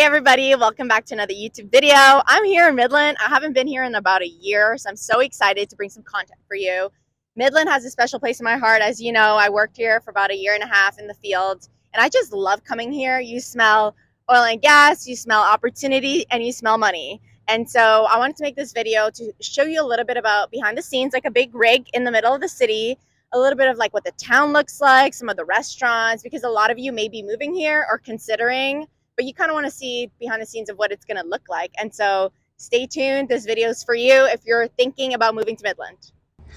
Hey everybody, welcome back to another YouTube video. I'm here in Midland. I haven't been here in about a year, so I'm so excited to bring some content for you. Midland has a special place in my heart. As you know, I worked here for about a year and a half in the field, and I just love coming here. You smell oil and gas, you smell opportunity, and you smell money. And so I wanted to make this video to show you a little bit about behind the scenes, like a big rig in the middle of the city, a little bit of like what the town looks like, some of the restaurants, because a lot of you may be moving here or considering, but you kind of want to see behind the scenes of what it's going to look like. And so stay tuned. This video is for you if you're thinking about moving to Midland.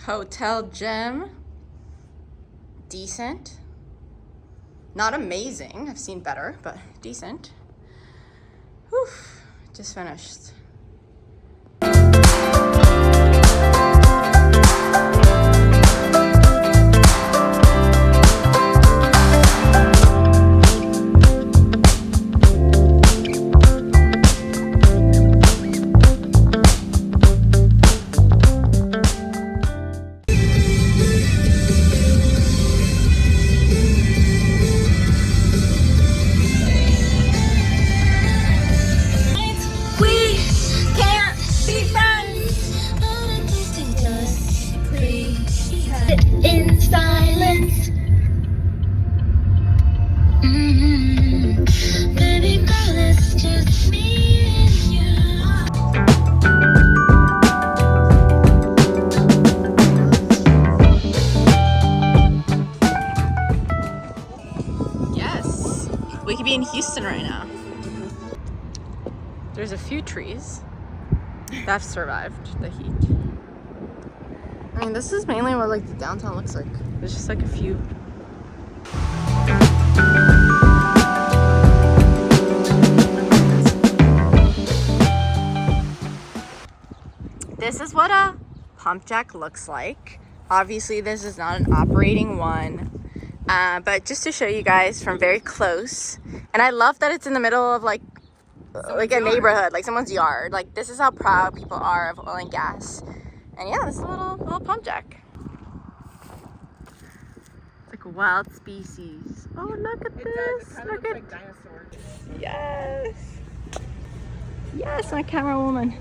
Hotel gym. Decent. Not amazing. I've seen better, but decent. Whew. Just finished. In silence. Baby girl, it's just me and you. Yes, we could be in Houston right now. There's a few trees that have survived the heat. I mean, this is mainly what like the downtown looks like. There's just like a few. This is what a pump jack looks like. Obviously, this is not an operating one, but just to show you guys from very close. And I love that it's in the middle of like a neighborhood, like someone's yard. Like this is how proud people are of oil and gas. And yeah, this is a little pump jack. It's like a wild species. Oh, look at this! It looks like dinosaurs. Yes, yes, my camera woman.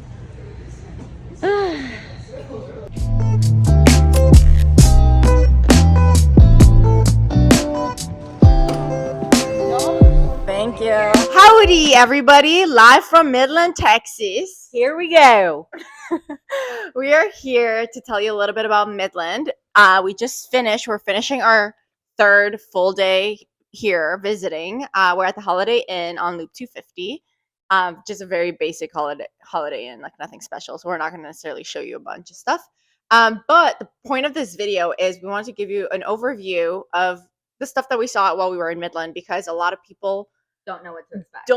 Thank you. Howdy, everybody! Live from Midland, Texas. Here we go. We are here to tell you a little bit about Midland. We just finished. We're finishing our third full day here visiting. We're at the Holiday Inn on Loop 250. Just a very basic Holiday Inn, like nothing special. So we're not going to necessarily show you a bunch of stuff. But the point of this video is we want to give you an overview of the stuff that we saw while we were in Midland, because a lot of people Don't know what to expect.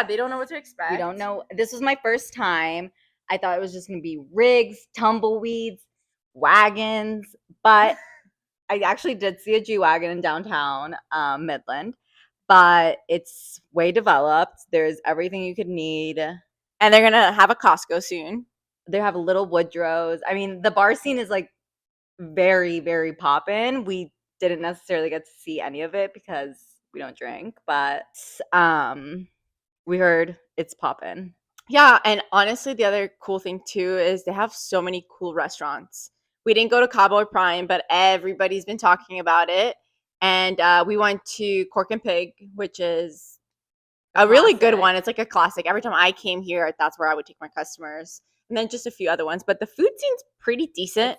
they don't know what to expect. We don't know. This was my first time. I thought it was just going to be rigs, tumbleweeds, wagons, but I actually did see a G-Wagon in downtown Midland, but it's way developed. There's everything you could need. And they're gonna have a Costco soon. They have little Woodrows. I mean, the bar scene is like very, very poppin'. We didn't necessarily get to see any of it because we don't drink, but we heard it's poppin'. Yeah, and honestly, the other cool thing too is they have so many cool restaurants. We didn't go to Cowboy Prime, but everybody's been talking about it. And we went to Cork and Pig, which is a really good Classic. one. It's like a classic. Every time I came here, that's where I would take my customers. And then just a few other ones. But the food seems pretty decent.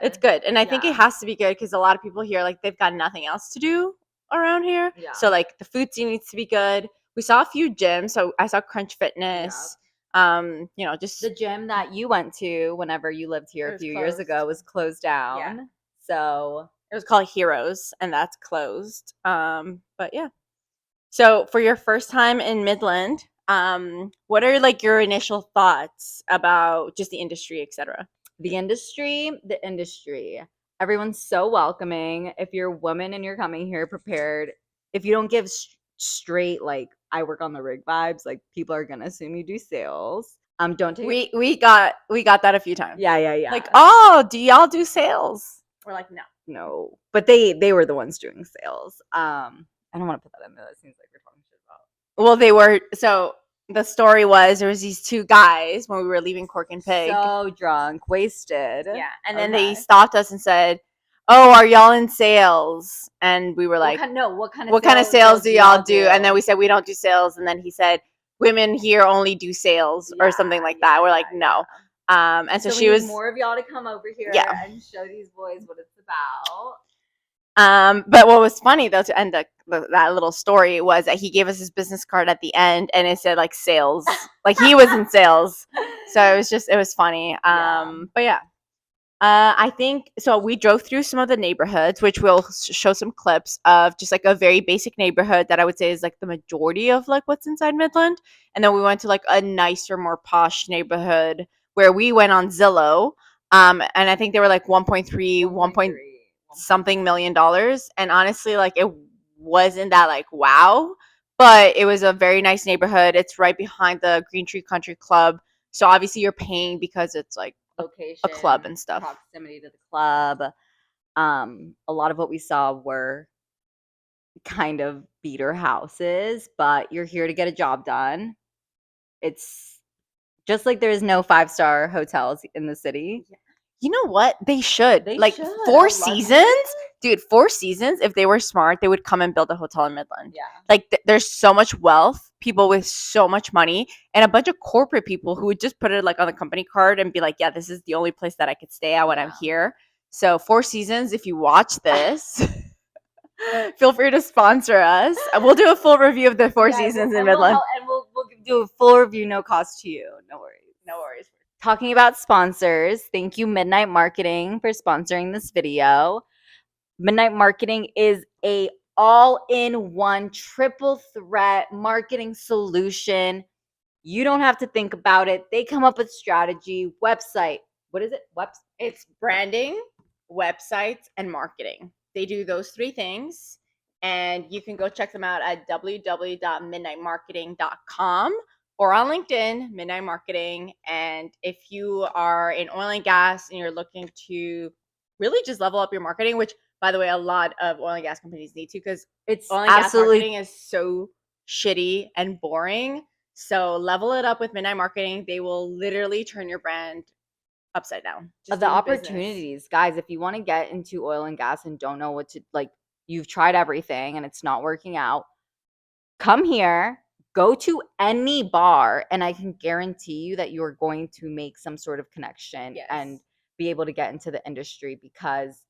It's good. And I think it has to be good because a lot of people here, like, they've got nothing else to do around here. Yeah. So, like, the food scene needs to be good. We saw a few gyms. So I saw Crunch Fitness. Just The gym that you went to whenever you lived here It a was few years closed. ago was closed down. Yeah. So it was called Heroes, and that's closed. But yeah. So for your first time in Midland, what are like your initial thoughts about just the industry, etc.? the industry, everyone's so welcoming. If you're a woman and you're coming here prepared, if you don't give straight, like, I work on the rig vibes, like, people are going to assume you do sales. Don't take We got that a few times. Yeah. Like, oh, do y'all do sales? We're like, no. No, but they were the ones doing sales. I don't want to put that in there. That seems like we're talking shit about. Well, they were. So the story was there was these two guys when we were leaving Cork and Pig. So drunk, wasted. Yeah, and then they stopped us and said, "Oh, are y'all in sales?" And we were like, what kind of sales do y'all do?" And then we said, "We don't do sales." And then he said, "Women here only do sales," or something like that. We're like, "No." And so she we was need more of y'all to come over here Yeah. and show these boys what it's about. But what was funny though, to end that little story, was that he gave us his business card at the end, and it said like sales, like he was in sales. So it was funny. But yeah, I think so. We drove through some of the neighborhoods, which we'll show some clips of, just like a very basic neighborhood that I would say is like the majority of like what's inside Midland. And then we went to like a nicer, more posh neighborhood where we went on Zillow. And I think they were like 1.3, 1 point something million dollars. And honestly, like it wasn't that like wow, but it was a very nice neighborhood. It's right behind the Green Tree Country Club. So obviously you're paying because it's like location, a club and stuff. Proximity to the club. A lot of what we saw were kind of beater houses, but you're here to get a job done. It's just like there's no 5-star hotels in the city. You know what? They should. They like should. Four Seasons, dude. Four Seasons, if they were smart, they would come and build a hotel in Midland. Yeah. Like there's so much wealth, people with so much money, and a bunch of corporate people who would just put it like on the company card and be like, "Yeah, this is the only place that I could stay at when I'm here." So Four Seasons, if you watch this, feel free to sponsor us. We'll do a full review of the Four Seasons in Midland, we'll do a full review, no cost to you. No worries. Talking about sponsors, thank you Midnight Marketing for sponsoring this video. Midnight Marketing is a all-in-one triple threat marketing solution. You don't have to think about it. They come up with strategy, website. What is it? It's branding, websites, and marketing. They do those three things, and you can go check them out at www.midnightmarketing.com or on LinkedIn, Midnight Marketing. And if you are in oil and gas and you're looking to really just level up your marketing, which, by the way, a lot of oil and gas companies need to, because it's oil and gas marketing is so shitty and boring. So level it up with Midnight Marketing. They will literally turn your brand upside down. The opportunities, guys, if you want to get into oil and gas and don't know what to, like, you've tried everything and it's not working out, come here. Go to any bar, and I can guarantee you that you're going to make some sort of connection and be able to get into the industry, because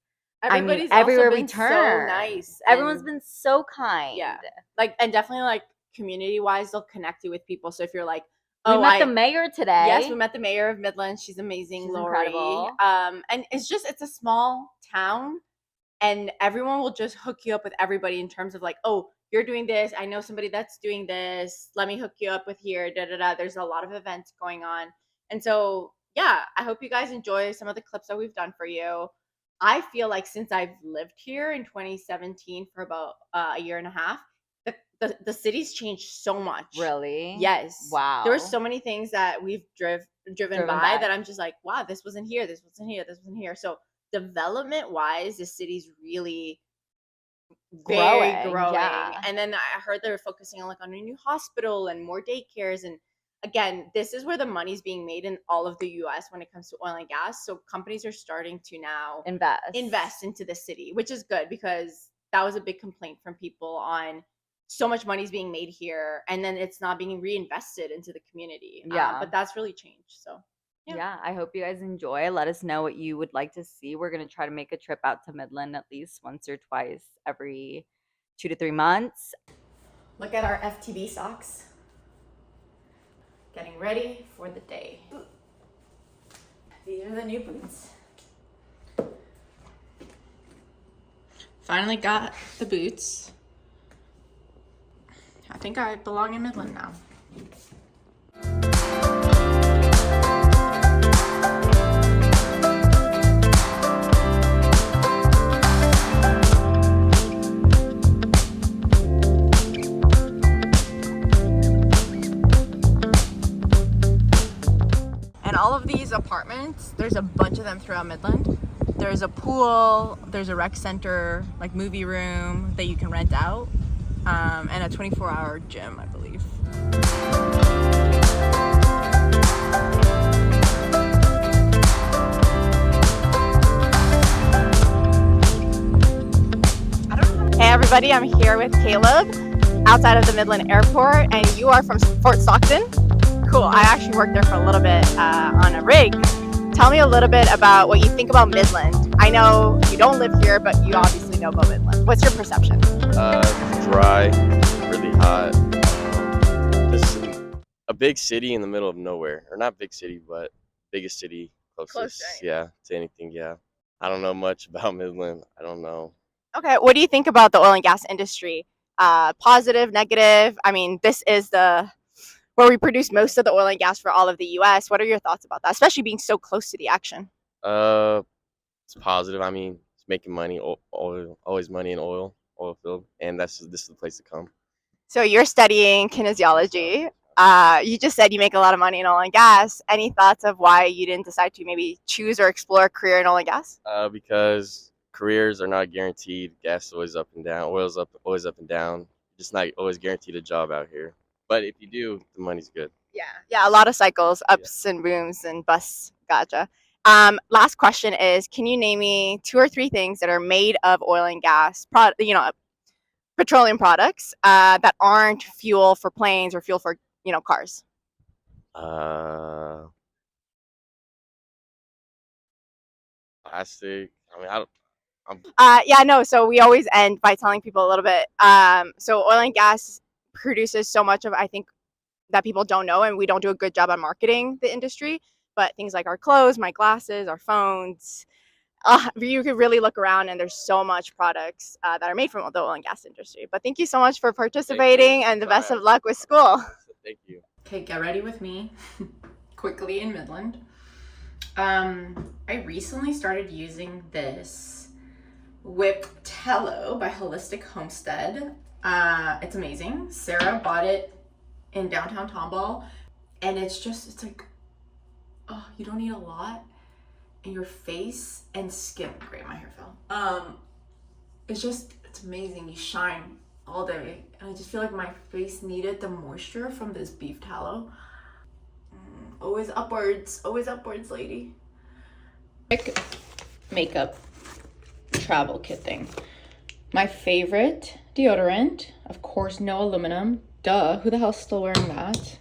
everywhere we turn, so nice. Everyone's been so kind. Yeah, like, and definitely like community-wise, they'll connect you with people. So if you're like, we met the mayor today. Yes, we met the mayor of Midland. She's amazing, She's Lori. incredible. And it's a small town, and everyone will just hook you up with everybody in terms of like, oh, you're doing this, I know somebody that's doing this, let me hook you up with here, There's a lot of events going on. And so, yeah, I hope you guys enjoy some of the clips that we've done for you. I feel like since I've lived here in 2017 for about a year and a half, the city's changed so much. Really? Yes. Wow. There were so many things that we've driven by that I'm just like, wow, this wasn't here, this wasn't here, this wasn't here. So development-wise, the city's really growing. Yeah. And then I heard they were focusing on a new hospital and more daycares. And again, this is where the money's being made in all of the US when it comes to oil and gas. So companies are starting to now invest into the city, which is good, because that was a big complaint from people on so much money's being made here and then it's not being reinvested into the community. But that's really changed. So yeah, I hope you guys enjoy. Let us know what you would like to see. We're going to try to make a trip out to Midland at least once or twice every 2 to 3 months. Look at our FTB socks. Getting ready for the day. These are the new boots. Finally got the boots. I think I belong in Midland now. And all of these apartments, there's a bunch of them throughout Midland. There's a pool, there's a rec center, like movie room that you can rent out, and a 24-hour gym, I believe. everybody, I'm here with Caleb outside of the Midland Airport, and you are from Fort Stockton? Cool, I actually worked there for a little bit on a rig. Tell me a little bit about what you think about Midland. I know you don't live here, but you obviously know about Midland. What's your perception? Dry, really hot. Just a big city in the middle of nowhere. Or not big city, but biggest city closest. Close to anything. Yeah, to anything, yeah. I don't know much about Midland. I don't know. Okay, what do you think about the oil and gas industry? Positive, negative? I mean, this is where we produce most of the oil and gas for all of the U.S. What are your thoughts about that, especially being so close to the action? It's positive. I mean, it's making money, oil, always money in oilfield, and this is the place to come. So you're studying kinesiology. You just said you make a lot of money in oil and gas. Any thoughts of why you didn't decide to maybe choose or explore a career in oil and gas? Because careers are not guaranteed. Gas is always up and down. Oil's always up and down. You're just not always guaranteed a job out here. But if you do, the money's good. Yeah, a lot of cycles, ups and booms and busts. Gotcha. Last question is, can you name me 2 or 3 things that are made of oil and gas, petroleum products that aren't fuel for planes or fuel for cars? Plastic. I mean, So we always end by telling people a little bit. So oil and gas produces so much of, I think, that people don't know, and we don't do a good job on marketing the industry. But things like our clothes, my glasses, our phones, you could really look around, and there's so much products that are made from the oil and gas industry. But thank you so much for participating, and the best of luck with school. Thank you. Okay, get ready with me quickly in Midland. I recently started using this whip Tello by Holistic Homestead. It's amazing. Sarah bought it in downtown Tomball, and it's like, oh, you don't need a lot, and your face and skin, great, my hair fell. It's amazing. You shine all day, and I just feel like my face needed the moisture from this beef tallow. Always upwards, lady. Quick makeup travel kit thing. My favorite deodorant, of course, no aluminum. Duh, who the hell's still wearing that?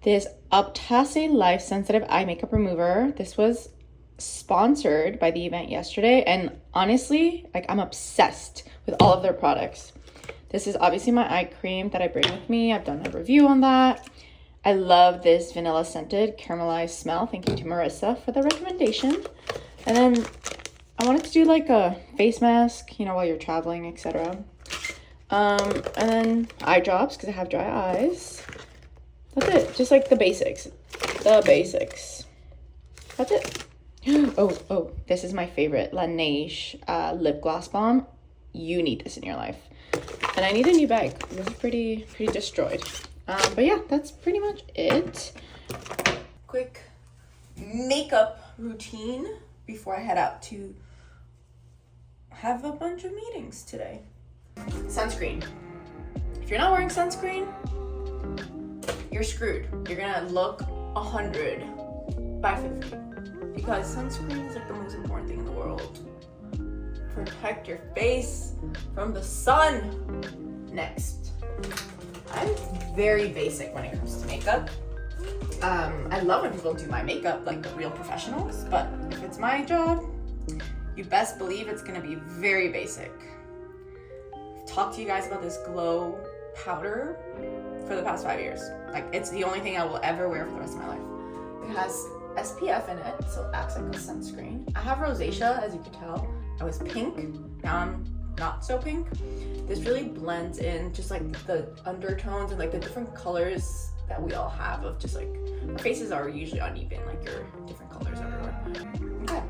This Optase Life Sensitive Eye Makeup Remover. This was sponsored by the event yesterday, and honestly, like, I'm obsessed with all of their products. This is obviously my eye cream that I bring with me. I've done a review on that. I love this vanilla scented caramelized smell. Thank you to Marissa for the recommendation. And then I wanted to do like a face mask, while you're traveling, etc. And then eye drops because I have dry eyes. That's it. Just like the basics. That's it. Oh, this is my favorite Laneige lip gloss balm. You need this in your life. And I need a new bag. This is pretty destroyed. But yeah, that's pretty much it. Quick makeup routine before I head out to have a bunch of meetings today. Sunscreen. If you're not wearing sunscreen, you're screwed. You're gonna look 100 by 50 because sunscreen is like the most important thing in the world. Protect your face from the sun. Next, I'm very basic when it comes to makeup. I love when people do my makeup like the real professionals, but if it's my job, you best believe it's gonna be very basic. I've talked to you guys about this glow powder for the past 5 years. Like, it's the only thing I will ever wear for the rest of my life. It has SPF in it, so it acts like a sunscreen. I have rosacea, as you can tell. I was pink, now I'm not so pink. This really blends in just like the undertones and like the different colors that we all have of just like, our faces are usually uneven, like your different colors everywhere. Okay.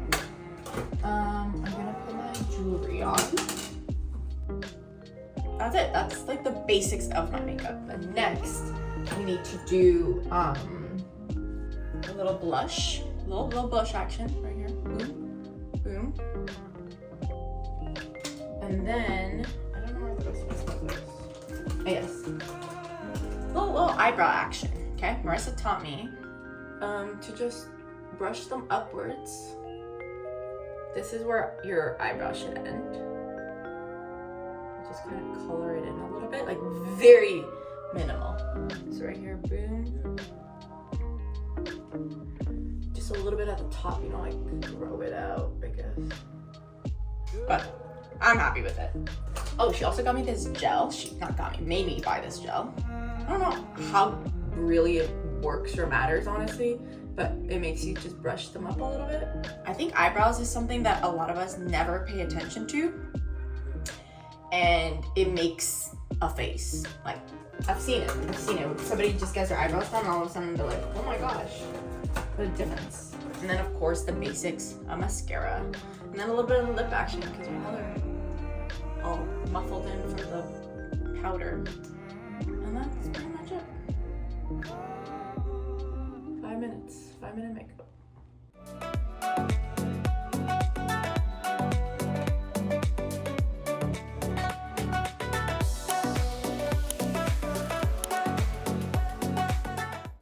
I'm gonna put my jewelry on. That's it. That's like the basics of my makeup. And next, we need to do a little blush, little blush action right here. Boom, boom. And then I don't know where the rest of this goes. Oh, yes. Little eyebrow action. Okay, Marissa taught me to just brush them upwards. This is where your eyebrow should end. just kind of color it in a little bit, like very minimal. So right here, boom. Just a little bit at the top, you know, like grow it out, I guess. But I'm happy with it. Oh, she also got me this gel. She not got me, made me buy this gel. I don't know how really it works or matters, honestly, but it makes you just brush them up a little bit. I think eyebrows is something that a lot of us never pay attention to, and it makes a face. Like, I've seen it. Somebody just gets their eyebrows done, and all of a sudden they're like, oh my gosh, what a difference. And then of course the basics, a mascara, and then a little bit of lip action because my other all muffled in from the powder. And that's pretty much it. 5 minutes, 5-minute makeup.